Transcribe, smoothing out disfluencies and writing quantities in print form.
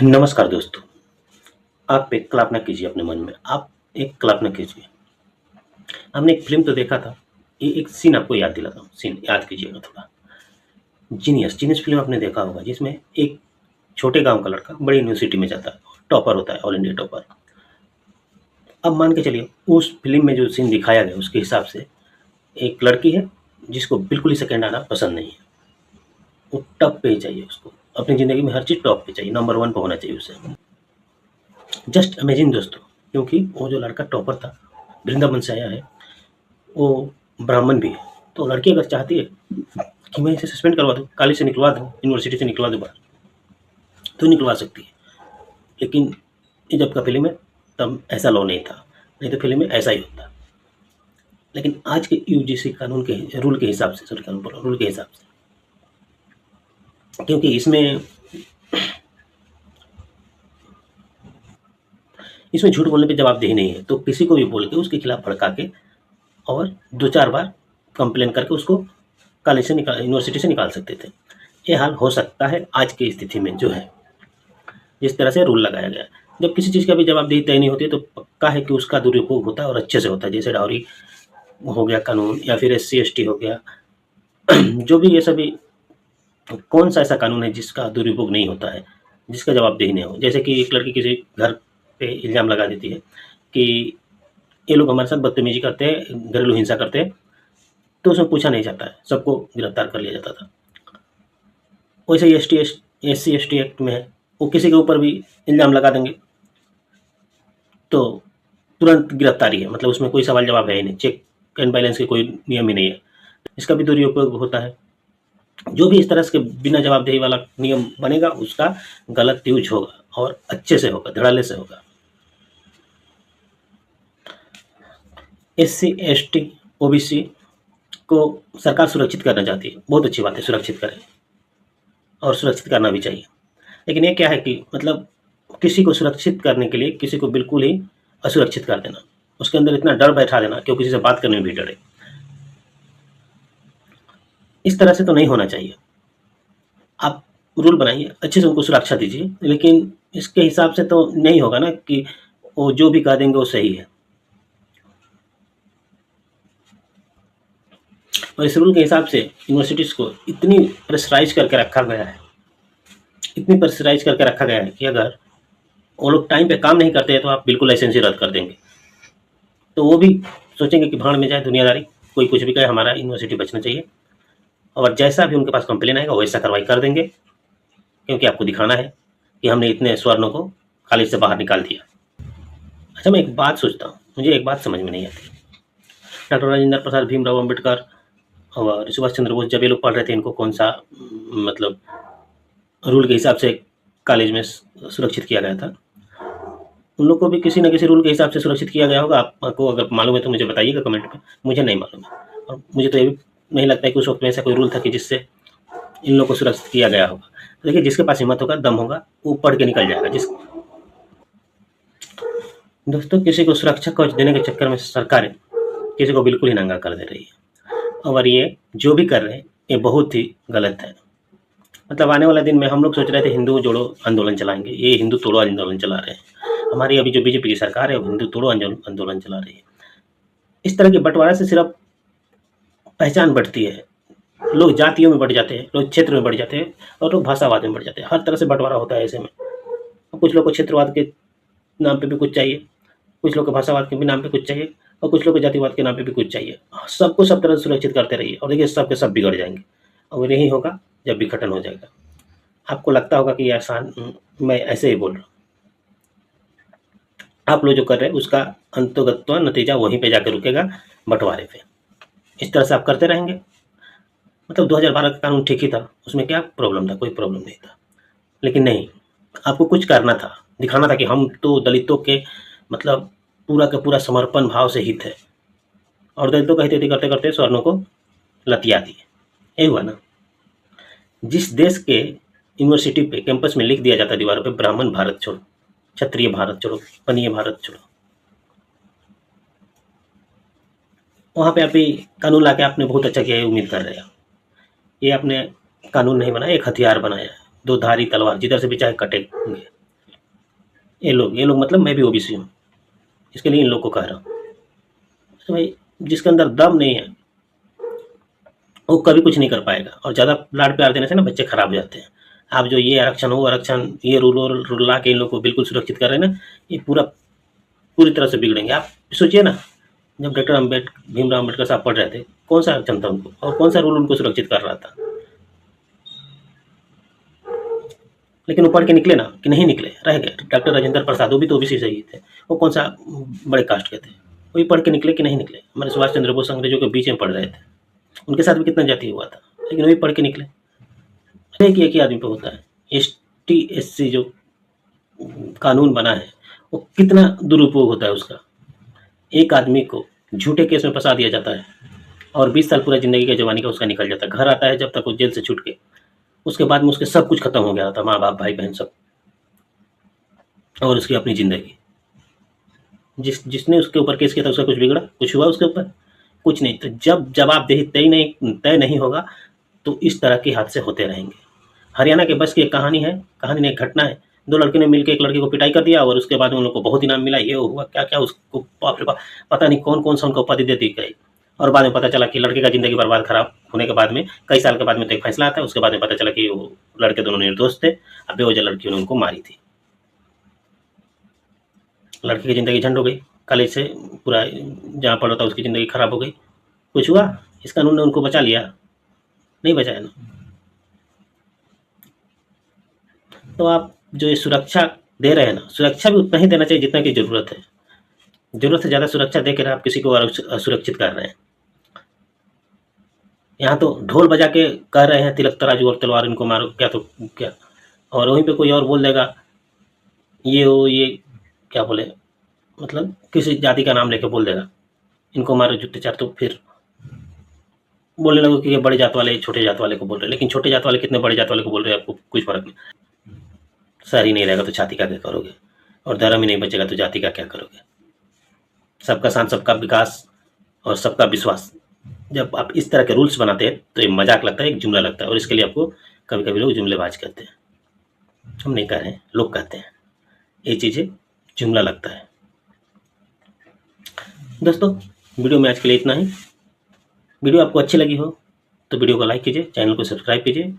नमस्कार दोस्तों। आप एक कल्पना कीजिए अपने मन में। आप एक कल्पना कीजिए। हमने एक फ़िल्म तो देखा था। ये एक सीन आपको याद दिलाता हूँ, सीन याद कीजिएगा थोड़ा। जीनियस, जीनियस फ़िल्म आपने देखा होगा जिसमें एक छोटे गाँव का लड़का बड़ी यूनिवर्सिटी में जाता है, टॉपर होता है, ऑल इंडिया टॉपर। अब मान के चलिए उस फ़िल्म में जो सीन दिखाया गया उसके हिसाब से एक लड़की है जिसको बिल्कुल ही सेकंड आना पसंद नहीं है। वो टॉप पे ही चाहिए उसको। अपनी ज़िंदगी में हर चीज़ टॉप पे चाहिए, नंबर 1 पे होना चाहिए उसे। जस्ट इमेजिन दोस्तों, क्योंकि वो जो लड़का टॉपर था, वृंदावन से आया है, वो ब्राह्मण भी है। तो लड़की अगर चाहती है कि मैं इसे सस्पेंड करवा दूँ, कॉलेज से निकलवा दूँ, यूनिवर्सिटी से निकलवा दूँ बाहर, तो निकलवा सकती है। लेकिन ये जब का फ़िल्म है, तब ऐसा लॉ नहीं था, नहीं तो फ़िल्म में ऐसा ही होता। लेकिन आज के यूजीसी कानून के रूल के हिसाब से, सॉरी कानून बोल रहा हूँ, रूल के हिसाब से, क्योंकि इसमें झूठ बोलने पे जवाबदेही नहीं है, तो किसी को भी बोल के उसके खिलाफ भड़का के और 2-4 बार कंप्लेन करके उसको कॉलेज से यूनिवर्सिटी से निकाल सकते थे। ये हाल हो सकता है आज की स्थिति में जो है, जिस तरह से रूल लगाया गया है। जब किसी चीज़ का भी जवाबदेही तय नहीं होती है तो पक्का है कि उसका दुरुपयोग होता है और अच्छे से होता है। जैसे डाउरी हो गया कानून, या फिर एससी एसटी हो गया, जो भी ये सभी, कौन सा ऐसा कानून है जिसका दुरुपयोग नहीं होता है, जिसका जवाबदेही नहीं हो। जैसे कि एक लड़की किसी घर पे इल्ज़ाम लगा देती है कि ये लोग हमारे साथ बदतमीजी करते हैं, घरेलू हिंसा करते हैं, तो उसमें पूछा नहीं जाता है, सबको गिरफ्तार कर लिया जाता था। वैसे ही एससी एसटी एक्ट में है, वो किसी के ऊपर भी इल्ज़ाम लगा देंगे तो तुरंत गिरफ्तारी है, मतलब उसमें कोई सवाल जवाब है ही नहीं, चेक एंड बैलेंस के कोई नियम ही नहीं है। इसका भी दुरुपयोग होता है। जो भी इस तरह से बिना जवाबदेही वाला नियम बनेगा उसका गलत यूज होगा और अच्छे से होगा, धड़ल्ले से होगा। एससी एसटी ओबीसी को सरकार सुरक्षित करना चाहती है, बहुत अच्छी बात है, सुरक्षित करें और सुरक्षित करना भी चाहिए। लेकिन ये क्या है कि मतलब किसी को सुरक्षित करने के लिए किसी को बिल्कुल ही असुरक्षित कर देना, उसके अंदर इतना डर बैठा देना कि वो किसी से बात करने में भी डरे। इस तरह से तो नहीं होना चाहिए। आप रूल बनाइए, अच्छे से उनको सुरक्षा दीजिए, लेकिन इसके हिसाब से तो नहीं होगा ना कि वो जो भी कह देंगे वो सही है। और इस रूल के हिसाब से यूनिवर्सिटीज़ को इतनी प्रेशराइज़ करके रखा गया है, इतनी प्रेशराइज़ करके रखा गया है कि अगर वो लोग टाइम पे काम नहीं करते हैं तो आप बिल्कुल लाइसेंस ही रद्द कर देंगे। तो वो भी सोचेंगे कि भाड़ में जाए दुनियादारी, कोई कुछ भी कहे, हमारा यूनिवर्सिटी बचना चाहिए। और जैसा भी उनके पास कंप्लेन आएगा वैसा कार्रवाई कर देंगे, क्योंकि आपको दिखाना है कि हमने इतने स्वर्णों को कॉलेज से बाहर निकाल दिया। अच्छा, मैं एक बात सोचता हूँ, मुझे एक बात समझ में नहीं आती। डॉक्टर राजेंद्र प्रसाद, भीमराव अम्बेडकर और सुभाष चंद्र बोस जब ये लोग पढ़ रहे थे, इनको कौन सा मतलब रूल के हिसाब से कॉलेज में सुरक्षित किया गया था? उन लोग को भी किसी न किसी रूल के हिसाब से सुरक्षित किया गया होगा। आपको अगर मालूम है तो मुझे बताइएगा कमेंट में, मुझे नहीं मालूम है। और मुझे तो ये भी नहीं लगता है कि उस वक्त में ऐसा कोई रूल था कि जिससे इन लोगों को सुरक्षित किया गया होगा। तो देखिए, जिसके पास हिम्मत होगा, दम होगा, वो पढ़ के निकल जाएगा। दोस्तों, किसी को सुरक्षा कवच देने के चक्कर में सरकारें किसी को बिल्कुल ही नंगा कर दे रही है, और ये जो भी कर रहे हैं ये बहुत ही गलत है। मतलब आने वाला दिन में हम लोग सोच रहे थे हिंदू जोड़ो आंदोलन चलाएंगे, ये हिंदू तोड़ो आंदोलन चला रहे हैं। हमारी अभी जो बीजेपी की सरकार है वो हिंदू तोड़ो आंदोलन चला रही है। इस तरह के बंटवारा से सिर्फ पहचान बढ़ती है, लोग जातियों में बढ़ जाते हैं, लोग क्षेत्र में बढ़ जाते हैं, और लोग भाषावाद में बढ़ जाते हैं। हर तरह से बंटवारा होता है ऐसे में। कुछ लोग को क्षेत्रवाद के नाम पे भी कुछ चाहिए, कुछ लोग को भाषावाद के भी नाम पे कुछ चाहिए, और कुछ लोग को जातिवाद के नाम पे भी कुछ चाहिए। सबको सब तरह से सुरक्षित करते रहिए, और देखिए सब के सब बिगड़ जाएंगे। और यही होगा जब विघटन हो जाएगा। आपको लगता होगा कि ये आसान, मैं ऐसे ही बोल रहा हूँ। आप लोग जो कर रहे हैं उसका अंतोगत्वा नतीजा वहीं पे जाकर रुकेगा, बंटवारे पे। इस तरह से आप करते रहेंगे। मतलब 2012 का कानून ठीक ही था, उसमें क्या प्रॉब्लम था? कोई प्रॉब्लम नहीं था। लेकिन नहीं, आपको कुछ करना था, दिखाना था कि हम तो दलितों के मतलब पूरा का पूरा समर्पण भाव से हित है, और दलितों का हित करते करते स्वर्णों को लतिया दिए। यही हुआ ना। जिस देश के यूनिवर्सिटी पे कैंपस में लिख दिया जाता दीवारों पे, ब्राह्मण भारत छोड़ो, क्षत्रिय भारत छोड़ो, पनीय भारत छोड़ो, वहाँ पे आप कानून लाके आपने बहुत अच्छा किया, ये उम्मीद कर रहे हैं। ये आपने कानून नहीं बनाया, एक हथियार बनाया है, दो धारी तलवार, जिधर से भी चाहे कटेंगे। ये लोग मतलब मैं भी ओबीसी हूँ, इसके लिए इन लोग को कह रहा हूँ। तो भाई जिसके अंदर दम नहीं है वो कभी कुछ नहीं कर पाएगा, और ज़्यादा लाड प्यार देने से ना बच्चे खराब हो जाते हैं। आप जो ये आरक्षण हो आरक्षण, ये रूल ला के इन लोग को बिल्कुल सुरक्षित कर रहे हैं ना, ये पूरी तरह से बिगड़ेंगे। आप सोचिए ना, जब डॉक्टर भीमराव अम्बेडकर साहब पढ़ रहे थे, कौन सा आरक्षण था उनको, और कौन सा रूल उनको सुरक्षित कर रहा था? लेकिन वो पढ़ के निकले ना, कि नहीं निकले, रह गए। डॉक्टर राजेंद्र प्रसाद, वो भी तो ओबीसी से ही थे, वो कौन सा बड़े कास्ट के थे, वो भी पढ़ के निकले कि नहीं निकले? हमारे सुभाष चंद्र बोस अंग्रेजों के बीच में पढ़ रहे थे, उनके साथ भी कितना जाति हुआ था, लेकिन वो भी पढ़ के निकले। एक ही आदमी पे होता है। ST SC जो कानून बना है वो कितना दुरुपयोग होता है उसका। एक आदमी को झूठे केस में फंसा दिया जाता है और 20 साल पूरा जिंदगी का जवानी का उसका निकल जाता है। घर आता है जब तक वो जेल से छूट के, उसके बाद में उसके सब कुछ खत्म हो गया था, माँ बाप भाई बहन सब, और उसकी अपनी जिंदगी। जिसने उसके ऊपर केस किया था उसका कुछ बिगड़ा, कुछ हुआ उसके ऊपर? कुछ नहीं। तो जब जवाबदेही तय नहीं होगा तो इस तरह के हादसे होते रहेंगे। हरियाणा के बस की एक कहानी है, कहानी नहीं, एक घटना है। 2 लड़के ने मिलकर एक लड़के को पिटाई कर दिया और उसके बाद उन लोग को बहुत इनाम मिला, ये हुआ क्या क्या, उसको बाप रे बाप, पता नहीं कौन कौन सा उनको उपाधि दे दी गई। और बाद में पता चला कि लड़के का जिंदगी बर्बाद खराब होने के बाद में कई साल के बाद में तो एक फैसला आता है, उसके बाद में पता चला कि वो लड़के दोनों निर्दोष थे, अब बेवजह लड़कियों ने उनको मारी थी। लड़की की जिंदगी झंड हो गई, कॉलेज से पूरा जहाँ पढ़ा था उसकी ज़िंदगी खराब हो गई। कुछ हुआ? इस कानून ने उनको बचा लिया? नहीं बचाया ना। तो आप जो ये सुरक्षा दे रहे हैं ना, सुरक्षा भी उतना ही देना चाहिए जितना की ज़रूरत है। ज़रूरत से ज़्यादा सुरक्षा देकर आप किसी को असुरक्षित कर रहे हैं। यहाँ तो ढोल बजा के कह रहे हैं तिलक तराजू और तलवार इनको मारो, क्या तो क्या, और वहीं पे कोई और बोल देगा ये क्या बोले, मतलब किसी जाति का नाम लेके बोल देगा इनको मारो जुत्ते चार, तो फिर बोलने लगो कि ये बड़े जात वाले छोटे जात वाले को बोल रहे हैं। लेकिन छोटे जात वाले कितने बड़े जात वाले को बोल रहे हैं आपको कुछ फर्क नहीं। सर ही नहीं रहेगा तो जाति का क्या करोगे, और धर्म ही नहीं बचेगा तो जाति का क्या करोगे? सबका साथ सबका विकास और सबका विश्वास, जब आप इस तरह के रूल्स बनाते हैं तो ये मजाक लगता है, एक जुमला लगता है, और इसके लिए आपको कभी कभी लोग जुमलेबाज कहते हैं। हम नहीं कह रहे हैं, लोग कहते हैं, ये चीज़ें जुमला लगता है। दोस्तों वीडियो में आज के लिए इतना ही। वीडियो आपको अच्छी लगी हो तो वीडियो को लाइक कीजिए, चैनल को सब्सक्राइब कीजिए।